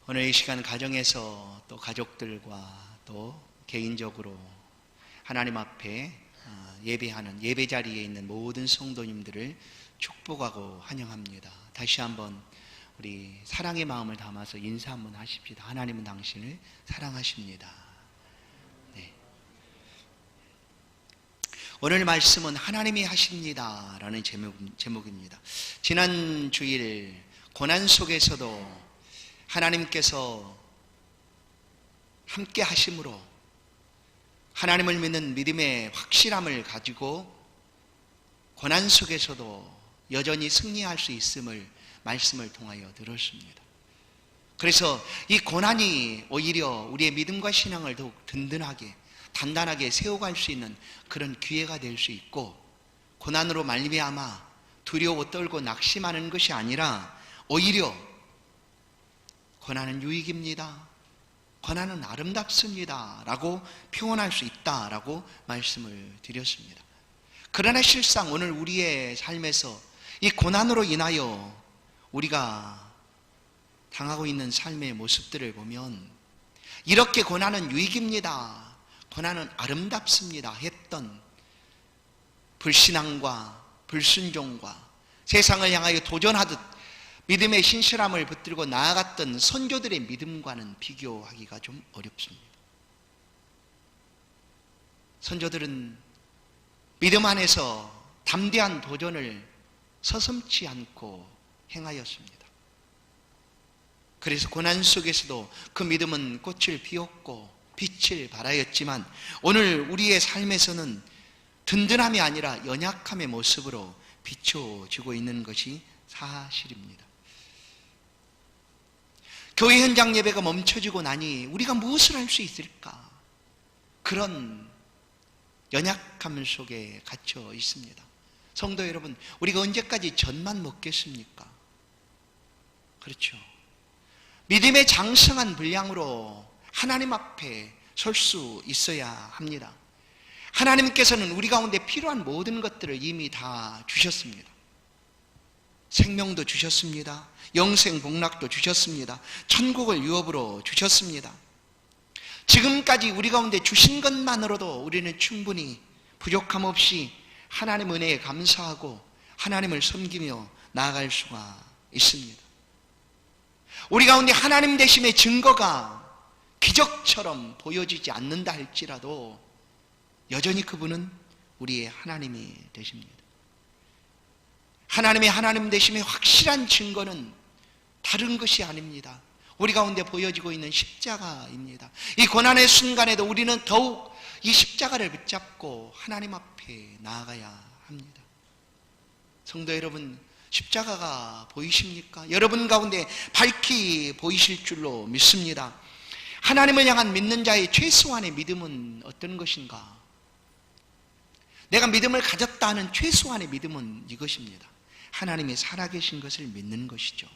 오늘 이 시간 가정에서 또 가족들과 또 개인적으로 하나님 앞에 예배하는 예배 자리에 있는 모든 성도님들을 축복하고 환영합니다. 다시 한번 우리 사랑의 마음을 담아서 인사 한번 하십시다. 하나님은 당신을 사랑하십니다. 네. 오늘 말씀은 하나님이 하십니다 라는 제목입니다. 지난 주일 고난 속에서도 하나님께서 함께 하심으로 하나님을 믿는 믿음의 확실함을 가지고 고난 속에서도 여전히 승리할 수 있음을 말씀을 통하여 들었습니다. 그래서 이 고난이 오히려 우리의 믿음과 신앙을 더욱 든든하게 단단하게 세워갈 수 있는 그런 기회가 될 수 있고, 고난으로 말미암아 두려워 떨고 낙심하는 것이 아니라 오히려 고난은 유익입니다, 고난은 아름답습니다 라고 표현할 수 있다라고 말씀을 드렸습니다. 그러나 실상 오늘 우리의 삶에서 이 고난으로 인하여 우리가 당하고 있는 삶의 모습들을 보면 이렇게 고난은 유익입니다, 고난은 아름답습니다 했던 불신앙과 불순종과 세상을 향하여 도전하듯 믿음의 신실함을 붙들고 나아갔던 선조들의 믿음과는 비교하기가 좀 어렵습니다. 선조들은 믿음 안에서 담대한 도전을 서슴지 않고 행하였습니다. 그래서 고난 속에서도 그 믿음은 꽃을 피웠고 빛을 발하였지만 오늘 우리의 삶에서는 든든함이 아니라 연약함의 모습으로 비춰지고 있는 것이 사실입니다. 교회 현장 예배가 멈춰지고 나니 우리가 무엇을 할 수 있을까? 그런 연약함 속에 갇혀 있습니다. 성도 여러분, 우리가 언제까지 젖만 먹겠습니까? 그렇죠. 믿음의 장성한 분량으로 하나님 앞에 설 수 있어야 합니다. 하나님께서는 우리 가운데 필요한 모든 것들을 이미 다 주셨습니다. 생명도 주셨습니다. 영생 복락도 주셨습니다. 천국을 유업으로 주셨습니다. 지금까지 우리 가운데 주신 것만으로도 우리는 충분히 부족함 없이 하나님 은혜에 감사하고 하나님을 섬기며 나아갈 수가 있습니다. 우리 가운데 하나님 되심의 증거가 기적처럼 보여지지 않는다 할지라도 여전히 그분은 우리의 하나님이 되십니다. 하나님의 하나님 되심의 확실한 증거는 다른 것이 아닙니다. 우리 가운데 보여지고 있는 십자가입니다. 이 고난의 순간에도 우리는 더욱 이 십자가를 붙잡고 하나님 앞에 나아가야 합니다. 성도 여러분, 십자가가 보이십니까? 여러분 가운데 밝히 보이실 줄로 믿습니다. 하나님을 향한 믿는 자의 최소한의 믿음은 어떤 것인가? 내가 믿음을 가졌다 하는 최소한의 믿음은 이것입니다. 하나님이 살아계신 것을 믿는 것이죠.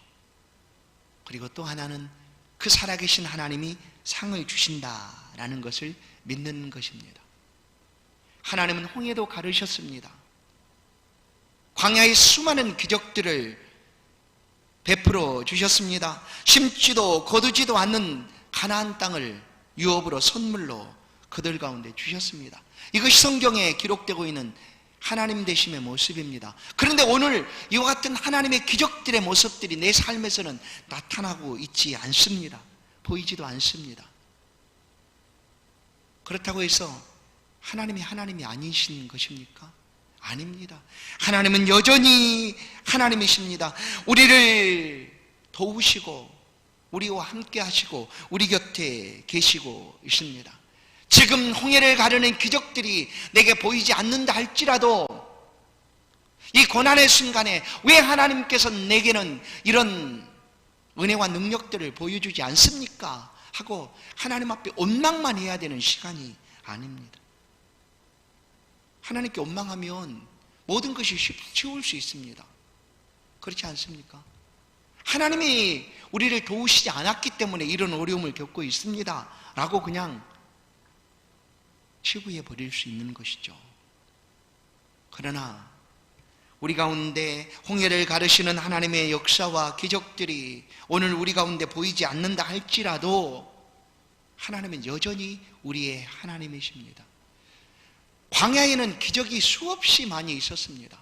그리고 또 하나는 그 살아계신 하나님이 상을 주신다라는 것을 믿는 것입니다. 하나님은 홍해도 가르셨습니다. 광야의 수많은 기적들을 베풀어 주셨습니다. 심지도 거두지도 않는 가나안 땅을 유업으로 선물로 그들 가운데 주셨습니다. 이것이 성경에 기록되고 있는 하나님 되심의 모습입니다. 그런데 오늘 이와 같은 하나님의 기적들의 모습들이 내 삶에서는 나타나고 있지 않습니다. 보이지도 않습니다. 그렇다고 해서 하나님이 아니신 것입니까? 아닙니다. 하나님은 여전히 하나님이십니다. 우리를 도우시고 우리와 함께 하시고 우리 곁에 계시고 있습니다. 지금 홍해를 가르는 기적들이 내게 보이지 않는다 할지라도 이 고난의 순간에 왜 하나님께서 내게는 이런 은혜와 능력들을 보여주지 않습니까? 하고 하나님 앞에 원망만 해야 되는 시간이 아닙니다. 하나님께 원망하면 모든 것이 쉬울 수 있습니다. 그렇지 않습니까? 하나님이 우리를 도우시지 않았기 때문에 이런 어려움을 겪고 있습니다 라고 그냥 치부해 버릴 수 있는 것이죠. 그러나 우리 가운데 홍해를 가르시는 하나님의 역사와 기적들이 오늘 우리 가운데 보이지 않는다 할지라도 하나님은 여전히 우리의 하나님이십니다. 광야에는 기적이 수없이 많이 있었습니다.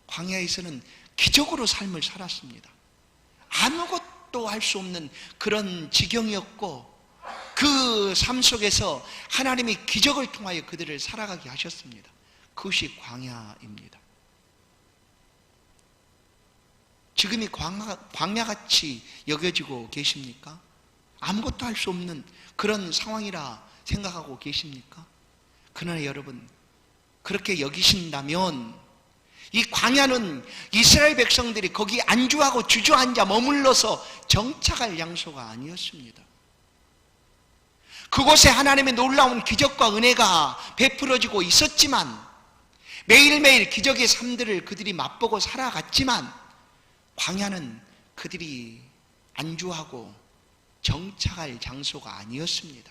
광야에서는 기적으로 삶을 살았습니다. 아무것도 할 수 없는 그런 지경이었고 그 삶 속에서 하나님이 기적을 통하여 그들을 살아가게 하셨습니다. 그것이 광야입니다. 지금이 광야같이 여겨지고 계십니까? 아무것도 할 수 없는 그런 상황이라 생각하고 계십니까? 그러나 여러분, 그렇게 여기신다면 이 광야는 이스라엘 백성들이 거기 안주하고 주저앉아 머물러서 정착할 장소가 아니었습니다. 그곳에 하나님의 놀라운 기적과 은혜가 베풀어지고 있었지만 매일매일 기적의 삶들을 그들이 맛보고 살아갔지만 광야는 그들이 안주하고 정착할 장소가 아니었습니다.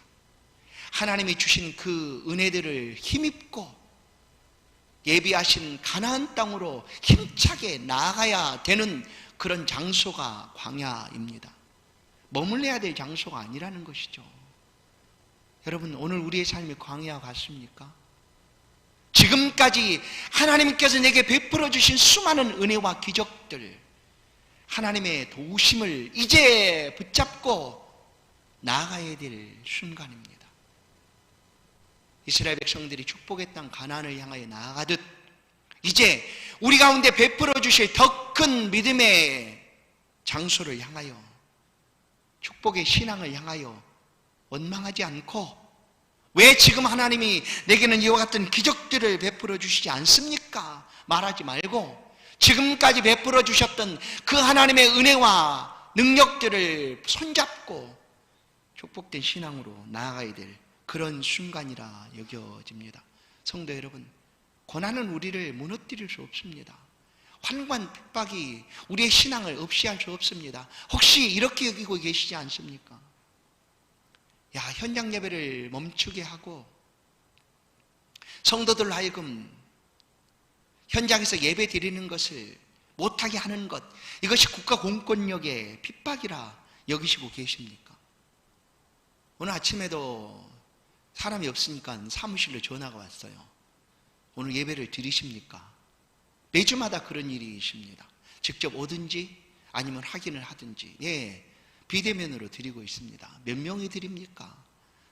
하나님이 주신 그 은혜들을 힘입고 예비하신 가나안 땅으로 힘차게 나아가야 되는 그런 장소가 광야입니다. 머물러야 될 장소가 아니라는 것이죠. 여러분, 오늘 우리의 삶이 광야 같습니까? 지금까지 하나님께서 내게 베풀어 주신 수많은 은혜와 기적들, 하나님의 도우심을 이제 붙잡고 나아가야 될 순간입니다. 이스라엘 백성들이 축복의 땅 가나안을 향하여 나아가듯 이제 우리 가운데 베풀어 주실 더 큰 믿음의 장소를 향하여, 축복의 신앙을 향하여 원망하지 않고, 왜 지금 하나님이 내게는 이와 같은 기적들을 베풀어 주시지 않습니까? 말하지 말고 지금까지 베풀어 주셨던 그 하나님의 은혜와 능력들을 손잡고 축복된 신앙으로 나아가야 될 그런 순간이라 여겨집니다. 성도 여러분, 고난은 우리를 무너뜨릴 수 없습니다. 환관 핍박이 우리의 신앙을 없이 할 수 없습니다. 혹시 이렇게 여기고 계시지 않습니까? 야, 현장 예배를 멈추게 하고 성도들 하여금 현장에서 예배 드리는 것을 못하게 하는 것, 이것이 국가 공권력의 핍박이라 여기시고 계십니까? 오늘 아침에도 사람이 없으니까 사무실로 전화가 왔어요. 오늘 예배를 드리십니까? 매주마다 그런 일이 있습니다. 직접 오든지 아니면 확인을 하든지. 예, 비대면으로 드리고 있습니다. 몇 명이 드립니까?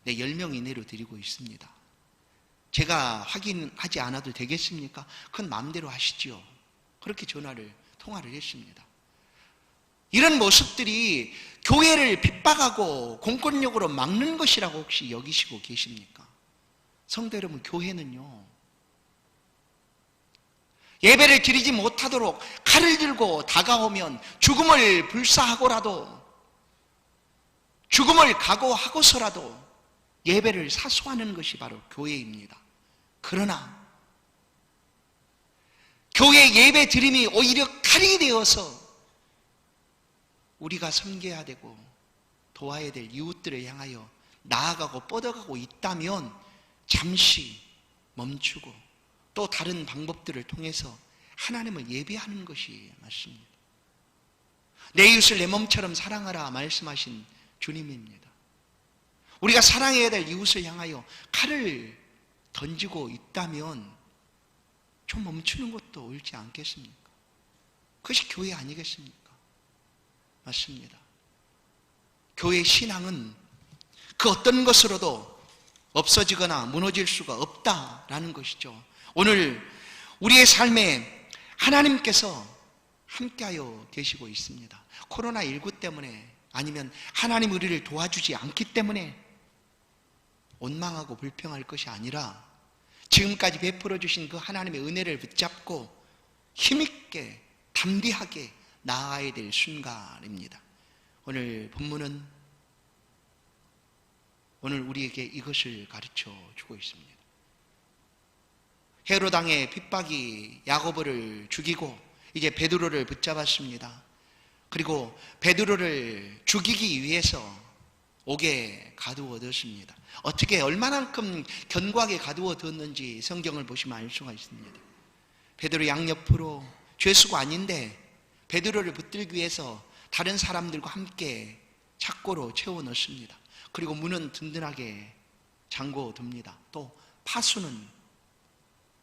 네, 10명 이내로 드리고 있습니다. 제가 확인하지 않아도 되겠습니까? 그건 마음대로 하시죠. 그렇게 통화를 했습니다. 이런 모습들이 교회를 핍박하고 공권력으로 막는 것이라고 혹시 여기시고 계십니까? 성도 여러분, 교회는요, 예배를 드리지 못하도록 칼을 들고 다가오면 죽음을 불사하고라도, 죽음을 각오하고서라도 예배를 사수하는 것이 바로 교회입니다. 그러나 교회 예배 드림이 오히려 칼이 되어서 우리가 섬겨야 되고 도와야 될 이웃들을 향하여 나아가고 뻗어가고 있다면 잠시 멈추고 또 다른 방법들을 통해서 하나님을 예배하는 것이 맞습니다. 내 이웃을 내 몸처럼 사랑하라 말씀하신 주님입니다. 우리가 사랑해야 될 이웃을 향하여 칼을 던지고 있다면 좀 멈추는 것도 옳지 않겠습니까? 그것이 교회 아니겠습니까? 맞습니다. 교회 신앙은 그 어떤 것으로도 없어지거나 무너질 수가 없다라는 것이죠. 오늘 우리의 삶에 하나님께서 함께하여 계시고 있습니다. 코로나19 때문에 아니면 하나님 우리를 도와주지 않기 때문에 원망하고 불평할 것이 아니라 지금까지 베풀어 주신 그 하나님의 은혜를 붙잡고 힘있게 담대하게 나아가야 될 순간입니다. 오늘 본문은 오늘 우리에게 이것을 가르쳐 주고 있습니다. 헤롯 왕의 핍박이 야고보를 죽이고 이제 베드로를 붙잡았습니다. 그리고 베드로를 죽이기 위해서 옥에 가두어뒀습니다. 어떻게 얼마만큼 견고하게 가두어뒀는지 성경을 보시면 알 수가 있습니다. 베드로 양옆으로 죄수가 아닌데 베드로를 붙들기 위해서 다른 사람들과 함께 착고로 채워 넣습니다. 그리고 문은 든든하게 잠궈둡니다. 또 파수는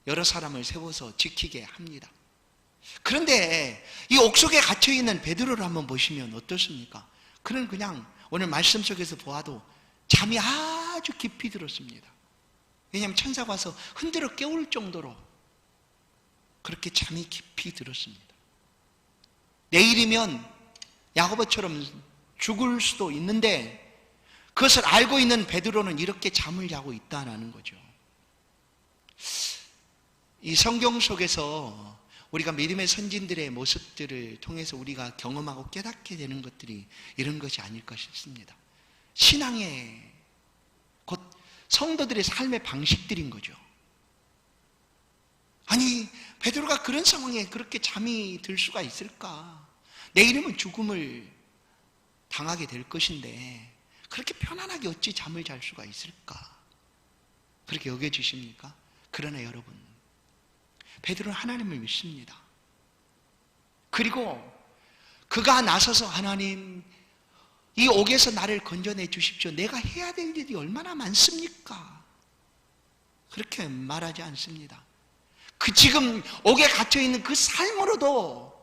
여러 사람을 세워서 지키게 합니다. 그런데 이 옥속에 갇혀있는 베드로를 한번 보시면 어떻습니까? 그는 그냥 오늘 말씀 속에서 보아도 잠이 아주 깊이 들었습니다. 왜냐하면 천사가 와서 흔들어 깨울 정도로 그렇게 잠이 깊이 들었습니다. 내일이면 야고보처럼 죽을 수도 있는데 그것을 알고 있는 베드로는 이렇게 잠을 자고 있다는 거죠. 이 성경 속에서 우리가 믿음의 선진들의 모습들을 통해서 우리가 경험하고 깨닫게 되는 것들이 이런 것이 아닐까 싶습니다. 신앙의 곧 성도들의 삶의 방식들인 거죠. 아니, 베드로가 그런 상황에 그렇게 잠이 들 수가 있을까? 내일이면 죽음을 당하게 될 것인데 그렇게 편안하게 어찌 잠을 잘 수가 있을까? 그렇게 여겨지십니까? 그러나 여러분, 베드로는 하나님을 믿습니다. 그리고 그가 나서서 하나님, 이 옥에서 나를 건져내 주십시오. 내가 해야 될 일이 얼마나 많습니까? 그렇게 말하지 않습니다. 그 지금 옥에 갇혀있는 그 삶으로도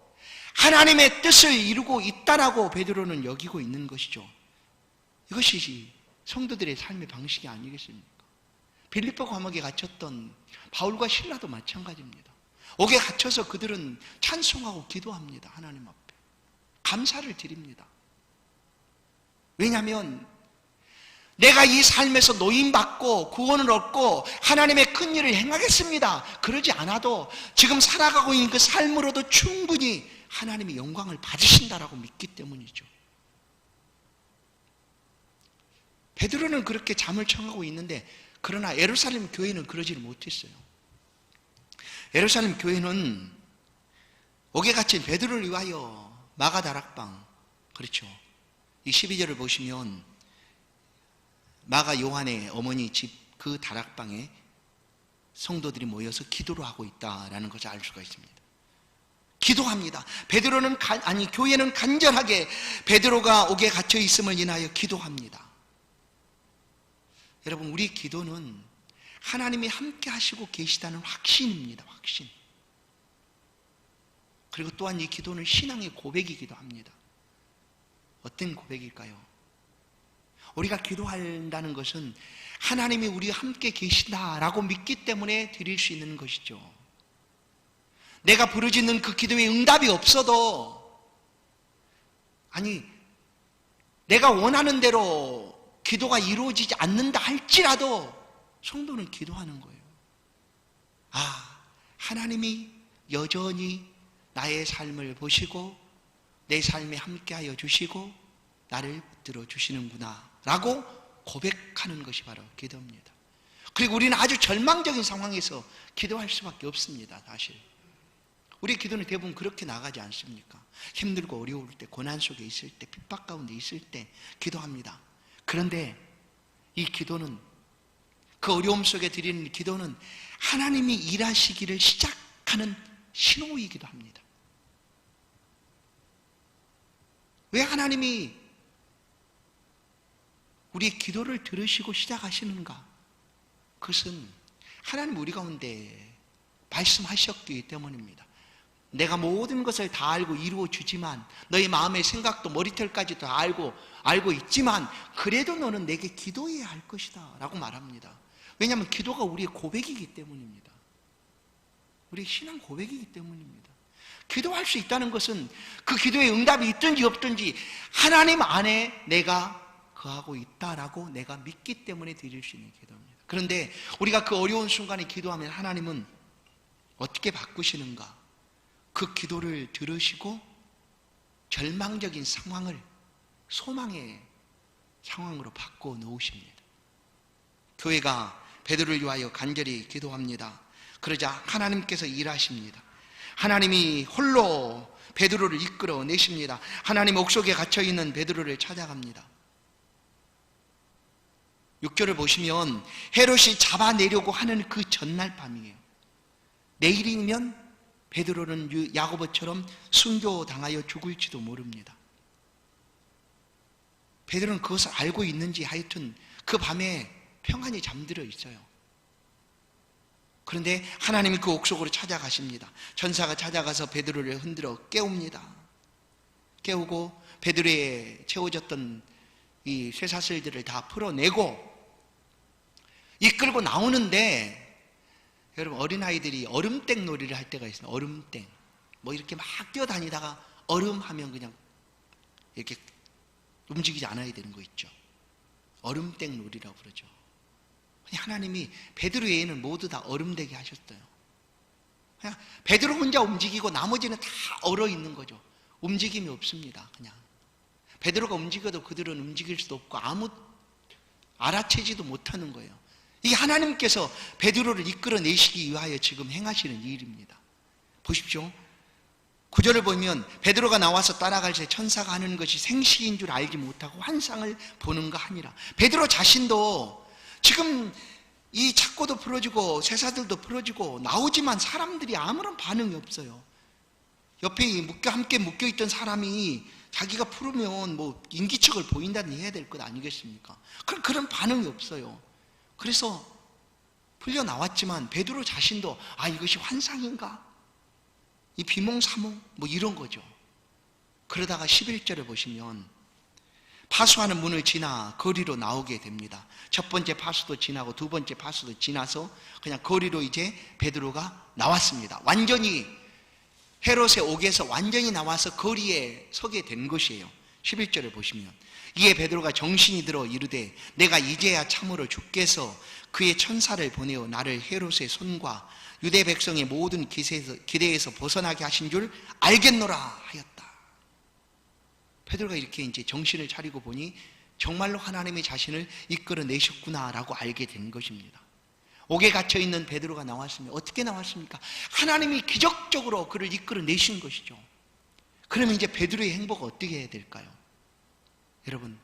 하나님의 뜻을 이루고 있다라고 베드로는 여기고 있는 것이죠. 이것이 성도들의 삶의 방식이 아니겠습니까? 빌립보 감옥에 갇혔던 바울과 실라도 마찬가지입니다. 옥에 갇혀서 그들은 찬송하고 기도합니다. 하나님 앞에 감사를 드립니다. 왜냐하면 내가 이 삶에서 노임받고 구원을 얻고 하나님의 큰 일을 행하겠습니다. 그러지 않아도 지금 살아가고 있는 그 삶으로도 충분히 하나님의 영광을 받으신다라고 믿기 때문이죠. 베드로는 그렇게 잠을 청하고 있는데 그러나 예루살렘 교회는 그러지를 못했어요. 예루살렘 교회는 옥에 갇힌 베드로를 위하여 마가다락방, 그렇죠. 이 12절을 보시면 마가 요한의 어머니 집 그 다락방에 성도들이 모여서 기도를 하고 있다라는 것을 알 수가 있습니다. 기도합니다. 베드로는 교회는 간절하게 베드로가 옥에 갇혀 있음을 인하여 기도합니다. 여러분, 우리 기도는 하나님이 함께 하시고 계시다는 확신입니다. 확신. 그리고 또한 이 기도는 신앙의 고백이기도 합니다. 어떤 고백일까요? 우리가 기도한다는 것은 하나님이 우리와 함께 계시다라고 믿기 때문에 드릴 수 있는 것이죠. 내가 부르짖는 그 기도에 응답이 없어도, 아니 내가 원하는 대로 기도가 이루어지지 않는다 할지라도 성도는 기도하는 거예요. 아, 하나님이 여전히 나의 삶을 보시고 내 삶에 함께하여 주시고 나를 붙들어 주시는구나 라고 고백하는 것이 바로 기도입니다. 그리고 우리는 아주 절망적인 상황에서 기도할 수밖에 없습니다. 사실 우리 기도는 대부분 그렇게 나가지 않습니까? 힘들고 어려울 때, 고난 속에 있을 때, 핍박 가운데 있을 때 기도합니다. 그런데 이 기도는, 그 어려움 속에 드리는 기도는 하나님이 일하시기를 시작하는 신호이기도 합니다. 왜 하나님이 우리의 기도를 들으시고 시작하시는가? 그것은 하나님 우리 가운데 말씀하셨기 때문입니다. 내가 모든 것을 다 알고 이루어 주지만, 너의 마음의 생각도 머리털까지 다 알고 있지만 그래도 너는 내게 기도해야 할 것이다 라고 말합니다. 왜냐하면 기도가 우리의 고백이기 때문입니다. 우리의 신앙 고백이기 때문입니다. 기도할 수 있다는 것은 그 기도에 응답이 있든지 없든지 하나님 안에 내가 거하고 있다라고 내가 믿기 때문에 드릴 수 있는 기도입니다. 그런데 우리가 그 어려운 순간에 기도하면 하나님은 어떻게 바꾸시는가? 그 기도를 들으시고 절망적인 상황을 소망의 상황으로 바꿔 놓으십니다. 교회가 베드로를 위하여 간절히 기도합니다. 그러자 하나님께서 일하십니다. 하나님이 홀로 베드로를 이끌어 내십니다. 하나님 옥속에 갇혀있는 베드로를 찾아갑니다. 6절을 보시면 헤롯이 잡아내려고 하는 그 전날 밤이에요. 내일이면 베드로는 야고보처럼 순교당하여 죽을지도 모릅니다. 베드로는 그것을 알고 있는지 하여튼 그 밤에 평안히 잠들어 있어요. 그런데 하나님이 그 옥속으로 찾아가십니다. 천사가 찾아가서 베드로를 흔들어 깨웁니다. 깨우고 베드로에 채워졌던 이 쇠사슬들을 다 풀어내고 이끌고 나오는데, 여러분 어린아이들이 얼음땡 놀이를 할 때가 있어요. 얼음땡 뭐 이렇게 막 뛰어다니다가 얼음 하면 그냥 이렇게 움직이지 않아야 되는 거 있죠. 얼음땡 놀이라고 그러죠. 하나님이 베드로 외에는 모두 다 얼음되게 하셨어요. 그냥 베드로 혼자 움직이고 나머지는 다 얼어 있는 거죠. 움직임이 없습니다. 그냥 베드로가 움직여도 그들은 움직일 수도 없고 아무 알아채지도 못하는 거예요. 이게 하나님께서 베드로를 이끌어내시기 위하여 지금 행하시는 일입니다. 보십시오. 9절을 보면 베드로가 나와서 따라갈 때 천사가 하는 것이 생식인 줄 알지 못하고 환상을 보는가 하니라. 베드로 자신도 지금 이 착고도 풀어지고 쇠사들도 풀어지고 나오지만 사람들이 아무런 반응이 없어요. 옆에 함께 묶여있던 사람이 자기가 풀으면 뭐 인기척을 보인다든지 해야 될 것 아니겠습니까? 그런 반응이 없어요. 그래서 풀려 나왔지만 베드로 자신도 이것이 환상인가? 이 비몽사몽 뭐 이런 거죠. 그러다가 11절에 보시면 파수하는 문을 지나 거리로 나오게 됩니다. 첫 번째 파수도 지나고 두 번째 파수도 지나서 그냥 거리로 이제 베드로가 나왔습니다. 완전히 헤롯의 옥에서 완전히 나와서 거리에 서게 된 것이에요. 11절을 보시면 이에 베드로가 정신이 들어 이르되 내가 이제야 참으로 주께서 그의 천사를 보내어 나를 헤롯의 손과 유대 백성의 모든 기대에서 벗어나게 하신 줄 알겠노라 하였다. 베드로가 이렇게 이제 정신을 차리고 보니 정말로 하나님이 자신을 이끌어내셨구나라고 알게 된 것입니다. 옥에 갇혀있는 베드로가 나왔습니다. 어떻게 나왔습니까? 하나님이 기적적으로 그를 이끌어내신 것이죠. 그러면 이제 베드로의 행보가 어떻게 해야 될까요? 여러분,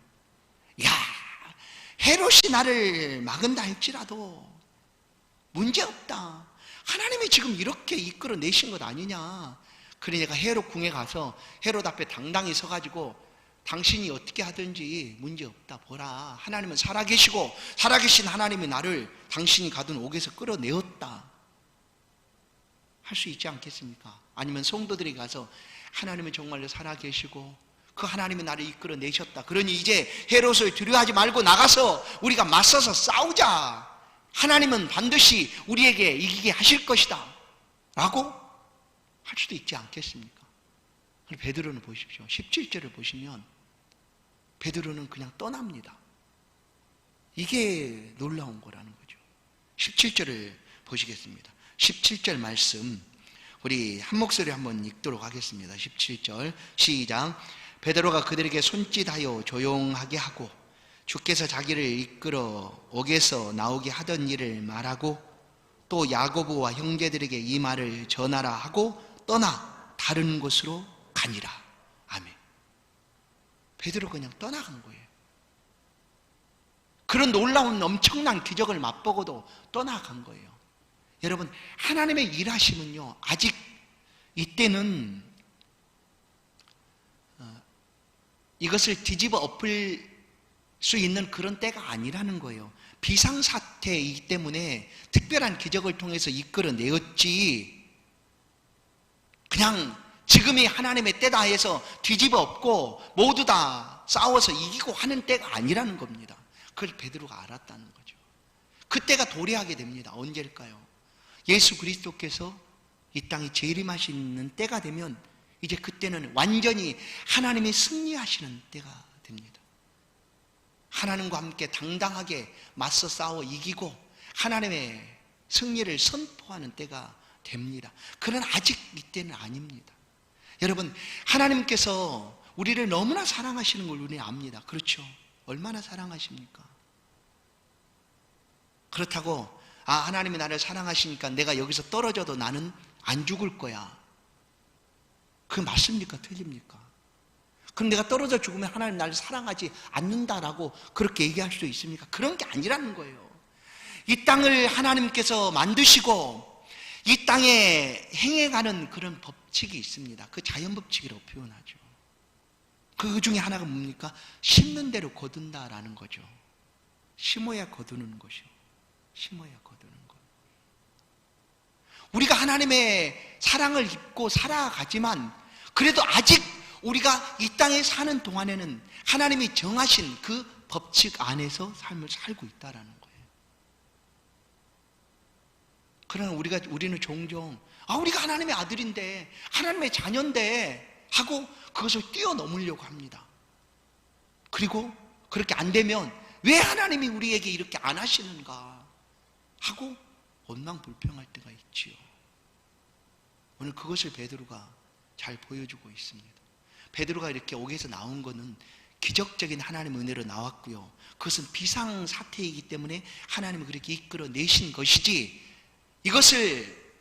헤롯이 나를 막은다 할지라도 문제없다. 하나님이 지금 이렇게 이끌어내신 것 아니냐. 그러니 내가 헤롯 궁에 가서 헤롯 앞에 당당히 서가지고 당신이 어떻게 하든지 문제없다. 보라, 하나님은 살아계시고 살아계신 하나님이 나를 당신이 가둔 옥에서 끌어내었다 할 수 있지 않겠습니까? 아니면 성도들이 가서 하나님은 정말로 살아계시고 그 하나님이 나를 이끌어내셨다. 그러니 이제 헤롯을 두려워하지 말고 나가서 우리가 맞서서 싸우자. 하나님은 반드시 우리에게 이기게 하실 것이다 라고 할 수도 있지 않겠습니까? 베드로는 보십시오. 17절을 보시면 베드로는 그냥 떠납니다. 이게 놀라운 거라는 거죠. 17절을 보시겠습니다. 17절 말씀 우리 한 목소리 한번 읽도록 하겠습니다. 17절 시작. 베드로가 그들에게 손짓하여 조용하게 하고 주께서 자기를 이끌어 옥에서 나오게 하던 일을 말하고 또 야고보와 형제들에게 이 말을 전하라 하고 떠나 다른 곳으로 가니라. 아멘. 베드로 그냥 떠나간 거예요. 그런 놀라운 엄청난 기적을 맛보고도 떠나간 거예요. 여러분, 하나님의 일하심은요, 아직 이때는 이것을 뒤집어 엎을 수 있는 그런 때가 아니라는 거예요. 비상사태이기 때문에 특별한 기적을 통해서 이끌어내었지, 그냥 지금이 하나님의 때다 해서 뒤집어 엎고 모두 다 싸워서 이기고 하는 때가 아니라는 겁니다. 그걸 베드로가 알았다는 거죠. 그때가 도래하게 됩니다. 언제일까요? 예수 그리스도께서 이 땅에 재림하시는 때가 되면 이제 그때는 완전히 하나님이 승리하시는 때가 됩니다. 하나님과 함께 당당하게 맞서 싸워 이기고 하나님의 승리를 선포하는 때가 됩니다. 그러나 아직 이때는 아닙니다. 여러분, 하나님께서 우리를 너무나 사랑하시는 걸 우리는 압니다. 그렇죠? 얼마나 사랑하십니까? 그렇다고 하나님이 나를 사랑하시니까 내가 여기서 떨어져도 나는 안 죽을 거야, 그게 맞습니까? 틀립니까? 그럼 내가 떨어져 죽으면 하나님 나를 사랑하지 않는다라고 그렇게 얘기할 수 있습니까? 그런 게 아니라는 거예요. 이 땅을 하나님께서 만드시고 이 땅에 행해가는 그런 법칙이 있습니다. 그 자연법칙이라고 표현하죠. 그 중에 하나가 뭡니까? 심는 대로 거둔다라는 거죠. 심어야 거두는 것이요. 심어야 거두는 것. 우리가 하나님의 사랑을 입고 살아가지만 그래도 아직 우리가 이 땅에 사는 동안에는 하나님이 정하신 그 법칙 안에서 삶을 살고 있다라는 거예요. 그러나 우리는 종종 우리가 하나님의 아들인데 하나님의 자녀인데 하고 그것을 뛰어넘으려고 합니다. 그리고 그렇게 안 되면 왜 하나님이 우리에게 이렇게 안 하시는가 하고 원망불평할 때가 있지요. 오늘 그것을 베드로가 잘 보여주고 있습니다. 베드로가 이렇게 옥에서 나온 것은 기적적인 하나님의 은혜로 나왔고요. 그것은 비상사태이기 때문에 하나님이 그렇게 이끌어내신 것이지, 이것을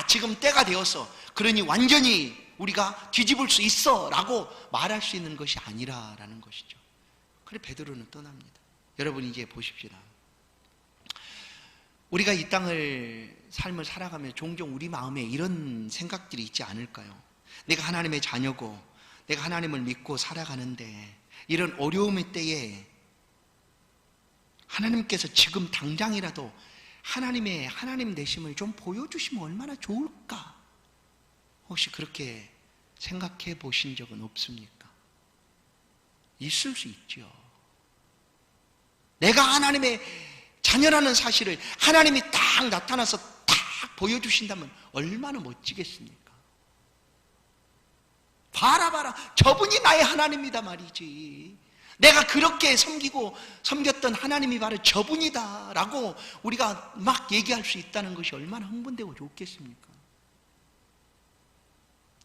지금 때가 되었어, 그러니 완전히 우리가 뒤집을 수 있어 라고 말할 수 있는 것이 아니라라는 것이죠. 그래 베드로는 떠납니다. 여러분 이제 보십시다. 우리가 이 삶을 살아가며 종종 우리 마음에 이런 생각들이 있지 않을까요? 내가 하나님의 자녀고 내가 하나님을 믿고 살아가는데 이런 어려움의 때에 하나님께서 지금 당장이라도 하나님 되심을 좀 보여주시면 얼마나 좋을까? 혹시 그렇게 생각해 보신 적은 없습니까? 있을 수 있죠. 내가 하나님의 자녀라는 사실을 하나님이 딱 나타나서 딱 보여주신다면 얼마나 멋지겠습니까? 봐라 저분이 나의 하나님이다 말이지. 내가 그렇게 섬겼던 하나님이 바로 저분이다 라고 우리가 막 얘기할 수 있다는 것이 얼마나 흥분되고 좋겠습니까?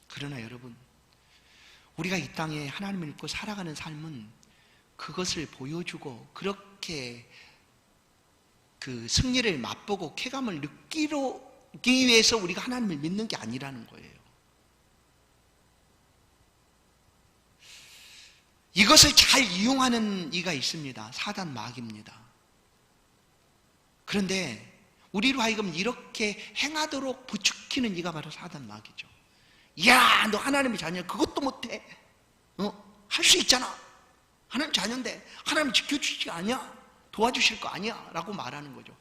그러나 여러분, 우리가 이 땅에 하나님을 믿고 살아가는 삶은 그것을 보여주고 그렇게 그 승리를 맛보고 쾌감을 느끼기 위해서 우리가 하나님을 믿는 게 아니라는 거예요. 이것을 잘 이용하는 이가 있습니다. 사단 마귀입니다. 그런데 우리로 하여금 이렇게 행하도록 부추기는 이가 바로 사단 마귀죠. 너 하나님의 자녀 그것도 못해. 할 수 있잖아. 하나님 자녀인데 하나님 지켜주시지 않냐? 도와주실 거 아니야? 라고 말하는 거죠.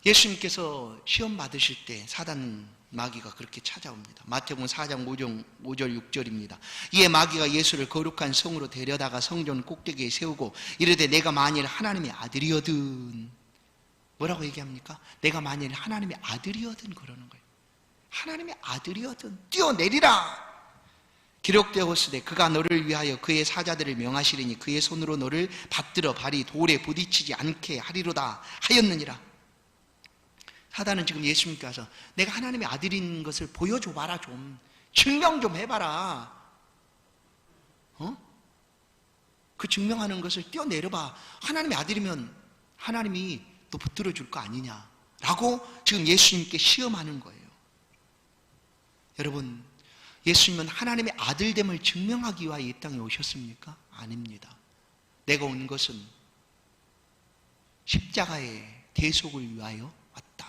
예수님께서 시험 받으실 때 사단 마귀가 그렇게 찾아옵니다. 마태복음 4장 5절 6절입니다. 이에 마귀가 예수를 거룩한 성으로 데려다가 성전 꼭대기에 세우고 이르되 내가 만일 하나님의 아들이거든, 뭐라고 얘기합니까? 내가 만일 하나님의 아들이거든 그러는 거예요. 하나님의 아들이거든 뛰어내리라. 기록되었으되 그가 너를 위하여 그의 사자들을 명하시리니 그의 손으로 너를 받들어 발이 돌에 부딪히지 않게 하리로다 하였느니라. 사단은 지금 예수님께 와서 내가 하나님의 아들인 것을 보여줘봐라, 좀 증명 좀 해봐라. 그 증명하는 것을 뛰어내려봐. 하나님의 아들이면 하나님이 또 붙들어 줄 거 아니냐라고 지금 예수님께 시험하는 거예요. 여러분, 예수님은 하나님의 아들됨을 증명하기 위하여 이 땅에 오셨습니까? 아닙니다. 내가 온 것은 십자가의 대속을 위하여 왔다.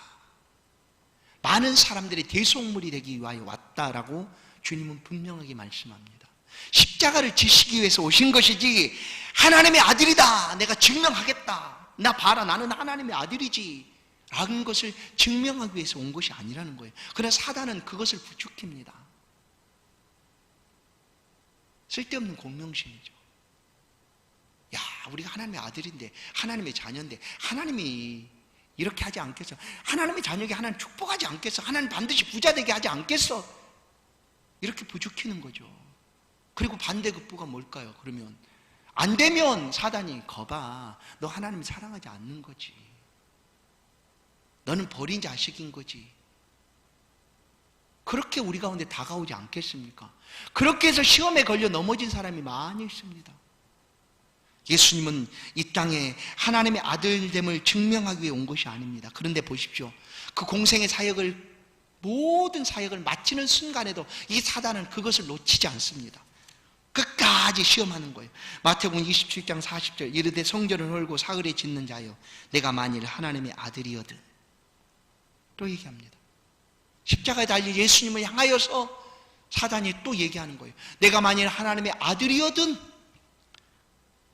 많은 사람들이 대속물이 되기 위하여 왔다라고 주님은 분명하게 말씀합니다. 십자가를 지시기 위해서 오신 것이지 하나님의 아들이다, 내가 증명하겠다, 나 봐라 나는 하나님의 아들이지 라는 것을 증명하기 위해서 온 것이 아니라는 거예요. 그러나 사단은 그것을 부추깁니다. 쓸데없는 공명심이죠. 우리가 하나님의 아들인데 하나님의 자녀인데 하나님이 이렇게 하지 않겠어? 하나님의 자녀에게 하나님 축복하지 않겠어? 하나님 반드시 부자 되게 하지 않겠어? 이렇게 부추기는 거죠. 그리고 반대급부가 뭘까요? 그러면 안 되면 사단이 거봐, 너 하나님 사랑하지 않는 거지, 너는 버린 자식인 거지. 그렇게 우리 가운데 다가오지 않겠습니까? 그렇게 해서 시험에 걸려 넘어진 사람이 많이 있습니다. 예수님은 이 땅에 하나님의 아들됨을 증명하기 위해 온 것이 아닙니다. 그런데 보십시오. 그 공생의 사역을, 모든 사역을 마치는 순간에도 이 사단은 그것을 놓치지 않습니다. 끝까지 시험하는 거예요. 마태복음 27장 40절 이르되 성전을 헐고 사흘에 짓는 자여 내가 만일 하나님의 아들이거든, 또 얘기합니다. 십자가에 달린 예수님을 향하여서 사단이 또 얘기하는 거예요. 내가 만일 하나님의 아들이어든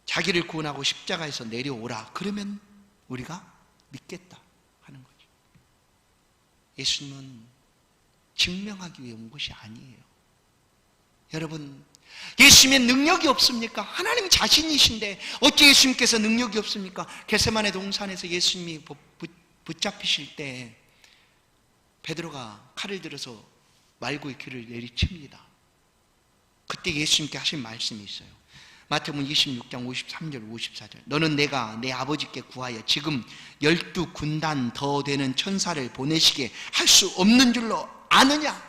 자기를 구원하고 십자가에서 내려오라. 그러면 우리가 믿겠다 하는 거죠. 예수님은 증명하기 위해 온 것이 아니에요. 여러분, 예수님의 능력이 없습니까? 하나님 자신이신데 어찌 예수님께서 능력이 없습니까? 겟세마네 동산에서 예수님이 붙잡히실 때 베드로가 칼을 들어서 말고의 귀를 내리칩니다. 그때 예수님께 하신 말씀이 있어요. 마태복음 26장 53절 54절. 너는 내가 내 아버지께 구하여 지금 12군단 더 되는 천사를 보내시게 할 수 없는 줄로 아느냐?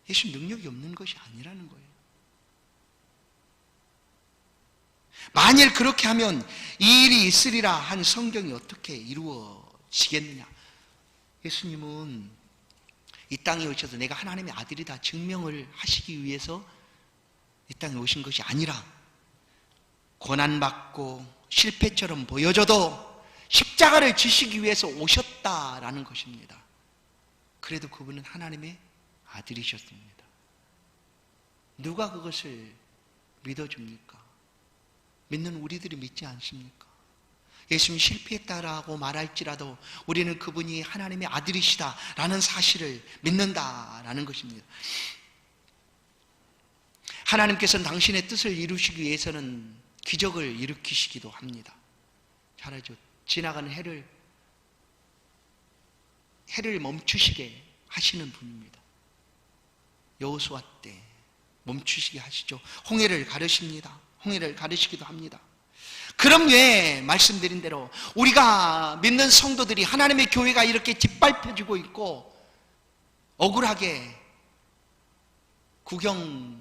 예수님 능력이 없는 것이 아니라는 거예요. 만일 그렇게 하면 이 일이 있으리라 한 성경이 어떻게 이루어지겠느냐? 예수님은 이 땅에 오셔서 내가 하나님의 아들이다 증명을 하시기 위해서 이 땅에 오신 것이 아니라 고난받고 실패처럼 보여져도 십자가를 지시기 위해서 오셨다라는 것입니다. 그래도 그분은 하나님의 아들이셨습니다. 누가 그것을 믿어줍니까? 믿는 우리들이 믿지 않습니까? 예수님이 실패했다라고 말할지라도 우리는 그분이 하나님의 아들이시다라는 사실을 믿는다라는 것입니다. 하나님께서는 당신의 뜻을 이루시기 위해서는 기적을 일으키시기도 합니다. 잘 알죠? 지나가는 해를 멈추시게 하시는 분입니다. 여호수아 때 멈추시게 하시죠. 홍해를 가르십니다. 홍해를 가르시기도 합니다. 그럼 왜 말씀드린 대로 우리가 믿는 성도들이 하나님의 교회가 이렇게 짓밟혀지고 있고 억울하게 구경거리가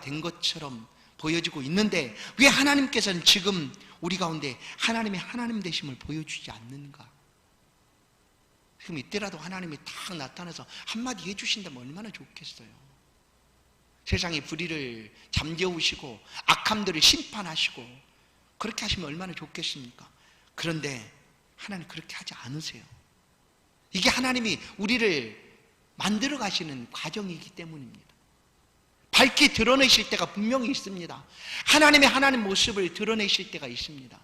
된 것처럼 보여지고 있는데 왜 하나님께서는 지금 우리 가운데 하나님의 하나님 되심을 보여주지 않는가? 그럼 이때라도 하나님이 딱 나타나서 한마디 해주신다면 얼마나 좋겠어요. 세상의 불의를 잠재우시고 악함들을 심판하시고 그렇게 하시면 얼마나 좋겠습니까? 그런데 하나님 그렇게 하지 않으세요. 이게 하나님이 우리를 만들어 가시는 과정이기 때문입니다. 밝히 드러내실 때가 분명히 있습니다. 하나님의 하나님 모습을 드러내실 때가 있습니다.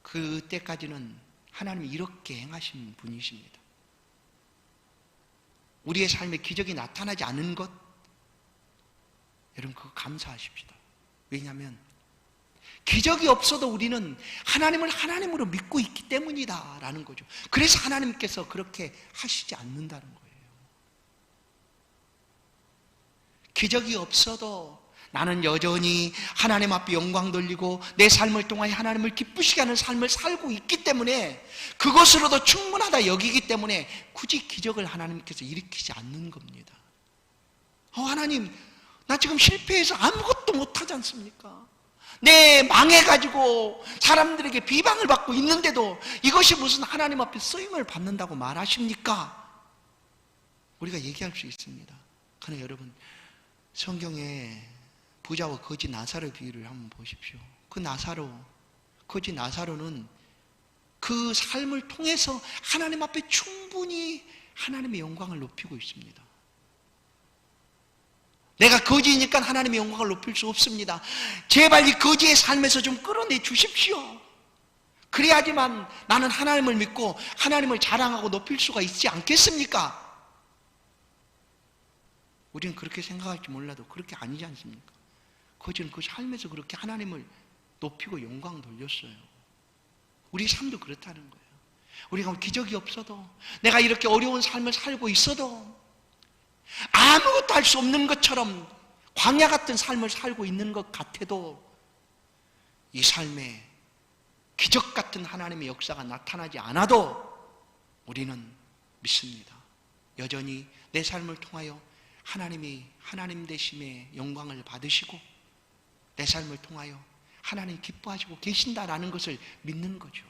그때까지는 하나님이 이렇게 행하신 분이십니다. 우리의 삶에 기적이 나타나지 않은 것, 여러분 그거 감사하십시다. 왜냐하면 기적이 없어도 우리는 하나님을 하나님으로 믿고 있기 때문이다 라는 거죠. 그래서 하나님께서 그렇게 하시지 않는다는 거예요. 기적이 없어도 나는 여전히 하나님 앞에 영광 돌리고 내 삶을 통하여 하나님을 기쁘시게 하는 삶을 살고 있기 때문에 그것으로도 충분하다 여기기 때문에 굳이 기적을 하나님께서 일으키지 않는 겁니다. 하나님, 나 지금 실패해서 아무것도 못하지 않습니까? 내 망해가지고 사람들에게 비방을 받고 있는데도 이것이 무슨 하나님 앞에 쓰임을 받는다고 말하십니까? 우리가 얘기할 수 있습니다. 그러나 여러분, 성경에 부자와 거지 나사로 비유를 한번 보십시오. 거지 나사로는 그 삶을 통해서 하나님 앞에 충분히 하나님의 영광을 높이고 있습니다. 내가 거지니까 하나님의 영광을 높일 수 없습니다. 제발 이 거지의 삶에서 좀 끌어내 주십시오. 그래야지만 나는 하나님을 믿고 하나님을 자랑하고 높일 수가 있지 않겠습니까? 우리는 그렇게 생각할지 몰라도 그렇게 아니지 않습니까? 거지는 그 삶에서 그렇게 하나님을 높이고 영광 돌렸어요. 우리 삶도 그렇다는 거예요. 우리가 기적이 없어도 내가 이렇게 어려운 삶을 살고 있어도 아무것도 할 수 없는 것처럼 광야 같은 삶을 살고 있는 것 같아도 이 삶에 기적 같은 하나님의 역사가 나타나지 않아도 우리는 믿습니다. 여전히 내 삶을 통하여 하나님이 하나님 되심의 영광을 받으시고 내 삶을 통하여 하나님 기뻐하시고 계신다라는 것을 믿는 거죠.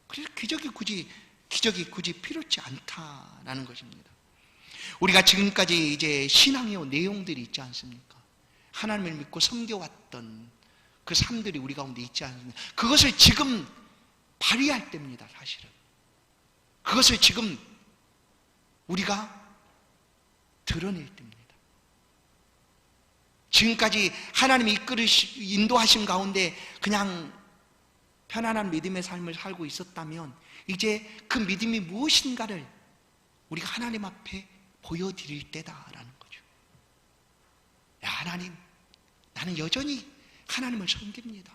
그래서 기적이 굳이 필요치 않다라는 것입니다. 우리가 지금까지 이제 신앙의 내용들이 있지 않습니까? 하나님을 믿고 섬겨왔던 그 삶들이 우리 가운데 있지 않습니까? 그것을 지금 발휘할 때입니다, 사실은. 그것을 지금 우리가 드러낼 때입니다. 지금까지 하나님이 인도하심 가운데 그냥 편안한 믿음의 삶을 살고 있었다면 이제 그 믿음이 무엇인가를 우리가 하나님 앞에 보여드릴 때다라는 거죠. 야, 하나님, 나는 여전히 하나님을 섬깁니다.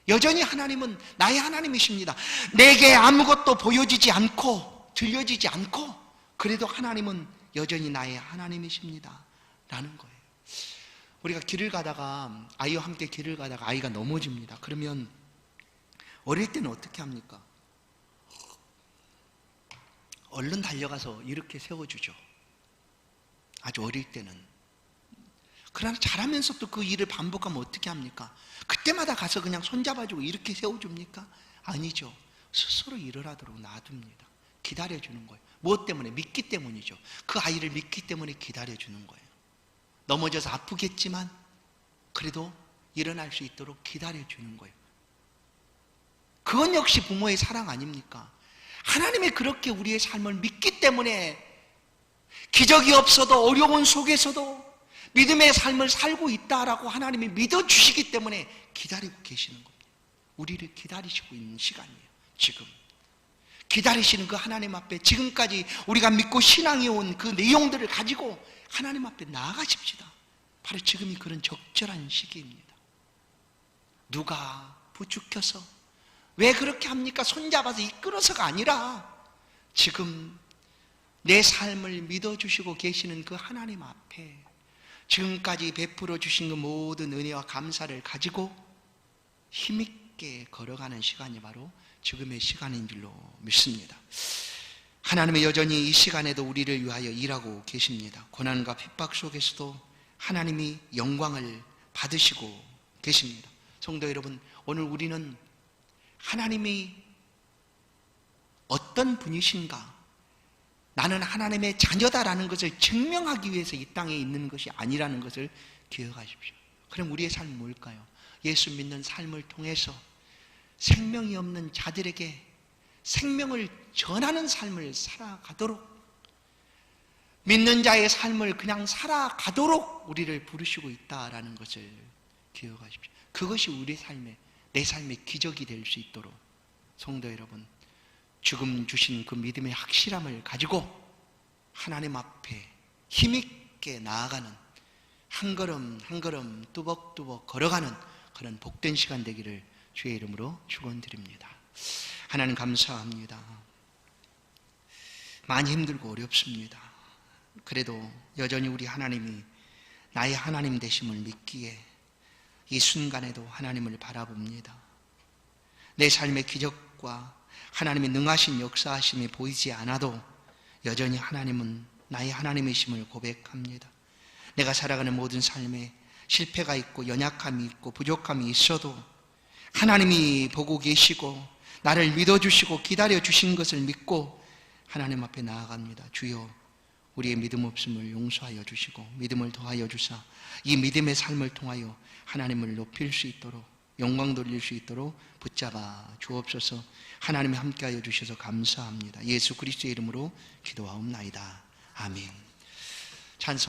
여전히 하나님은 나의 하나님이십니다. 내게 아무것도 보여지지 않고 들려지지 않고 그래도 하나님은 여전히 나의 하나님이십니다 라는 거예요. 우리가 길을 가다가 아이와 함께 길을 가다가 아이가 넘어집니다. 그러면 어릴 때는 어떻게 합니까? 얼른 달려가서 이렇게 세워주죠. 아주 어릴 때는. 그러나 자라면서 또 그 일을 반복하면 어떻게 합니까? 그때마다 가서 그냥 손잡아주고 이렇게 세워줍니까? 아니죠. 스스로 일을 하도록 놔둡니다. 기다려주는 거예요. 무엇 때문에? 믿기 때문이죠. 그 아이를 믿기 때문에 기다려주는 거예요. 넘어져서 아프겠지만 그래도 일어날 수 있도록 기다려주는 거예요. 그건 역시 부모의 사랑 아닙니까? 하나님이 그렇게 우리의 삶을 믿기 때문에 기적이 없어도 어려운 속에서도 믿음의 삶을 살고 있다라고 하나님이 믿어주시기 때문에 기다리고 계시는 겁니다. 우리를 기다리시고 있는 시간이에요. 지금 기다리시는 그 하나님 앞에 지금까지 우리가 믿고 신앙이 온 그 내용들을 가지고 하나님 앞에 나아가십시다. 바로 지금이 그런 적절한 시기입니다. 누가 부추겨서 왜 그렇게 합니까? 손잡아서 이끌어서가 아니라 지금 내 삶을 믿어주시고 계시는 그 하나님 앞에 지금까지 베풀어 주신 그 모든 은혜와 감사를 가지고 힘있게 걸어가는 시간이 바로 지금의 시간인 줄로 믿습니다. 하나님은 여전히 이 시간에도 우리를 위하여 일하고 계십니다. 고난과 핍박 속에서도 하나님이 영광을 받으시고 계십니다. 성도 여러분, 오늘 우리는 하나님이 어떤 분이신가, 나는 하나님의 자녀다라는 것을 증명하기 위해서 이 땅에 있는 것이 아니라는 것을 기억하십시오. 그럼 우리의 삶은 뭘까요? 예수 믿는 삶을 통해서 생명이 없는 자들에게 생명을 전하는 삶을 살아가도록, 믿는 자의 삶을 그냥 살아가도록 우리를 부르시고 있다라는 것을 기억하십시오. 그것이 우리 삶의, 내 삶의 기적이 될 수 있도록 성도 여러분, 지금 주신 그 믿음의 확실함을 가지고 하나님 앞에 힘있게 나아가는, 한 걸음 한 걸음 뚜벅뚜벅 걸어가는 그런 복된 시간 되기를 주의 이름으로 축원드립니다. 하나님 감사합니다. 많이 힘들고 어렵습니다. 그래도 여전히 우리 하나님이 나의 하나님 되심을 믿기에 이 순간에도 하나님을 바라봅니다. 내 삶의 기적과 하나님의 능하신 역사하심이 보이지 않아도 여전히 하나님은 나의 하나님이심을 고백합니다. 내가 살아가는 모든 삶에 실패가 있고 연약함이 있고 부족함이 있어도 하나님이 보고 계시고 나를 믿어주시고 기다려주신 것을 믿고 하나님 앞에 나아갑니다. 주여, 우리의 믿음 없음을 용서하여 주시고 믿음을 더하여 주사 이 믿음의 삶을 통하여 하나님을 높일 수 있도록, 영광 돌릴 수 있도록 붙잡아 주옵소서. 하나님이 함께하여 주셔서 감사합니다. 예수 그리스도의 이름으로 기도하옵나이다. 아멘. 찬송